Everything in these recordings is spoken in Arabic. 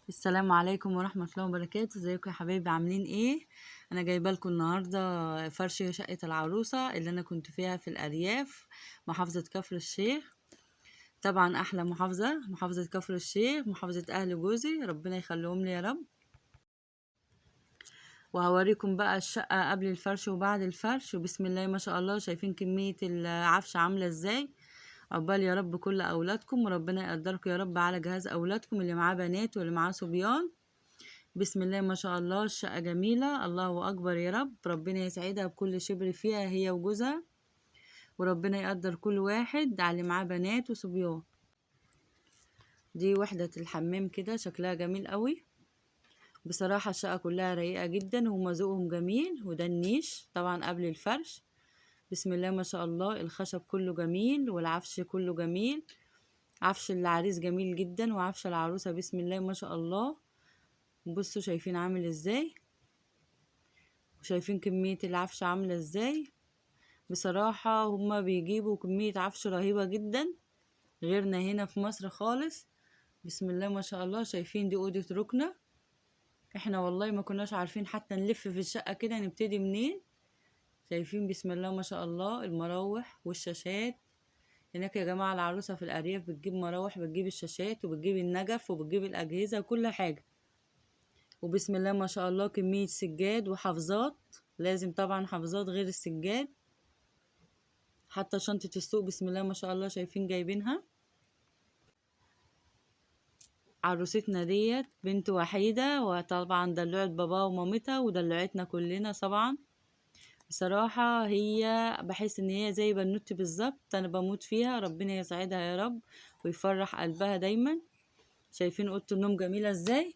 السلام عليكم ورحمة الله وبركاته. ازيكم يا حبايبي، عاملين ايه؟ انا جايبه لكم النهارده فرش شقة العروسة اللي انا كنت فيها في الارياف، محافظة كفر الشيخ. طبعا احلى محافظة كفر الشيخ، محافظة اهل جوزي، ربنا يخليهم لي يا رب. وهوريكم بقى الشقة قبل الفرش وبعد الفرش، وبسم الله ما شاء الله. شايفين كمية العفش عاملة ازاي؟ عقبال يا رب كل اولادكم، وربنا يقدركم يا رب على جهاز اولادكم اللي معاه بنات واللي معاه صبيان. بسم الله ما شاء الله، الشقة جميلة، الله أكبر يا رب. ربنا يسعدها بكل شبر فيها هي وجوزها، وربنا يقدر كل واحد على اللي معاه بنات وصبيان. دي وحدة الحمام كده، شكلها جميل قوي. بصراحة الشقة كلها رقيقة جدا وهما ذوقهم جميل. وده النيش طبعا قبل الفرش. بسم الله ما شاء الله، الخشب كله جميل والعفش كله جميل. عفش العريس جميل جدا وعفش العروسة بسم الله ما شاء الله. بصوا شايفين عامل ازاي، وشايفين كمية العفش عاملة ازاي. بصراحة هما بيجيبوا كمية عفش رهيبة جدا، غيرنا هنا في مصر خالص. بسم الله ما شاء الله. شايفين دي أوضة ركنة، احنا والله ما كناش عارفين حتى نلف في الشقة كده نبتدي منين. شايفين بسم الله ما شاء الله المراوح والشاشات. هناك يا جماعة العروسة في الأرياف بتجيب مراوح، بتجيب الشاشات وبتجيب النجف وبتجيب الأجهزة وكل حاجة. وبسم الله ما شاء الله كمية سجاد وحفاظات، لازم طبعا حفاظات غير السجاد. حتى شنطة السوق بسم الله ما شاء الله شايفين جايبينها. عروستنا ديت بنت وحيدة، وطبعا دلوعت بابا ومامتها ودلوعتنا كلنا طبعا. بصراحة هي بحس ان هي زي بنوتي بالظبط، انا بموت فيها، ربنا يسعدها يا رب ويفرح قلبها دايما. شايفين اوضة النوم جميلة ازاي،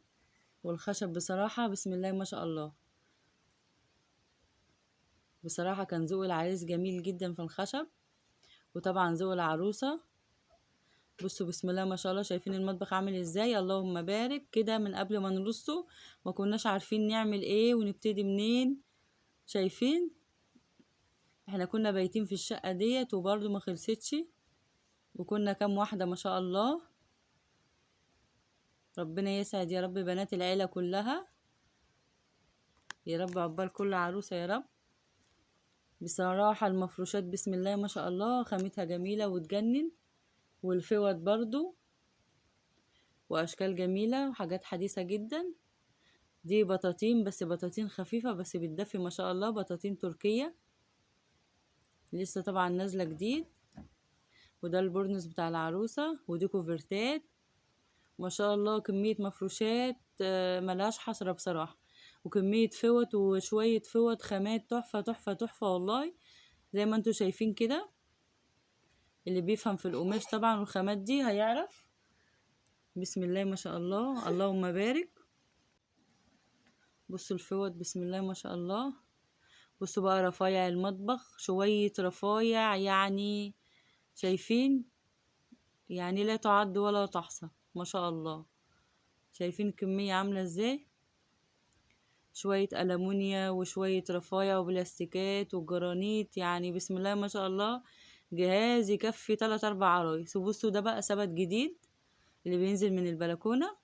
والخشب بصراحة بسم الله ما شاء الله. بصراحة كان ذوق العريس جميل جدا في الخشب، وطبعا ذوق العروسة. بصوا بسم الله ما شاء الله، شايفين المطبخ عامل ازاي، اللهم بارك. كده من قبل ما نرصه ما كناش عارفين نعمل ايه ونبتدي منين. شايفين احنا كنا بايتين في الشقة ديت وبرضه ما خلصتش، وكنا كام واحدة ما شاء الله. ربنا يسعد يا رب بنات العيلة كلها يا رب، عقبال كل عروسة يا رب. بصراحة المفروشات بسم الله ما شاء الله خامتها جميلة وتجنن، والفوط برضو واشكال جميلة وحاجات حديثة جدا. دي بطاطين، بس بطاطين خفيفة بس بتدفي ما شاء الله، بطاطين تركية لسه طبعا نازلة جديد. وده البورنوس بتاع العروسة، ودي كوفرتات ما شاء الله. كمية مفروشات ملهاش حصر بصراحة، وكمية فوط وشوية فوط خامات تحفة تحفة تحفة والله، زي ما انتوا شايفين كده. اللي بيفهم في القماش طبعا والخامات دي هيعرف. بسم الله ما شاء الله، اللهم بارك. بصوا الفوط بسم الله ما شاء الله. بصوا بقى رفايع المطبخ، شوية رفايع يعني، شايفين يعني لا تعد ولا تحصى ما شاء الله. شايفين الكمية عاملة ازاي، شوية ألمونيا وشوية رفايع وبلاستيكات وجرانيت، يعني بسم الله ما شاء الله جهاز يكفي 3 4 عرايس. وبصوا ده بقى ثبت جديد اللي بينزل من البلكونة،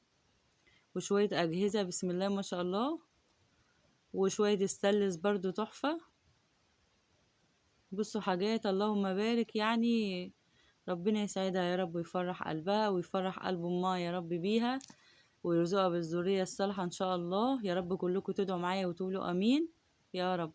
وشوية أجهزة بسم الله ما شاء الله، وشوية استانلس برضو تحفة. بصوا حاجات اللهم بارك يعني. ربنا يسعدها يا رب ويفرح قلبها ويفرح قلب امها يا رب بيها، ويرزقها بالذرية الصالحة ان شاء الله يا رب. كلكم تدعوا معايا وتقولوا امين يا رب.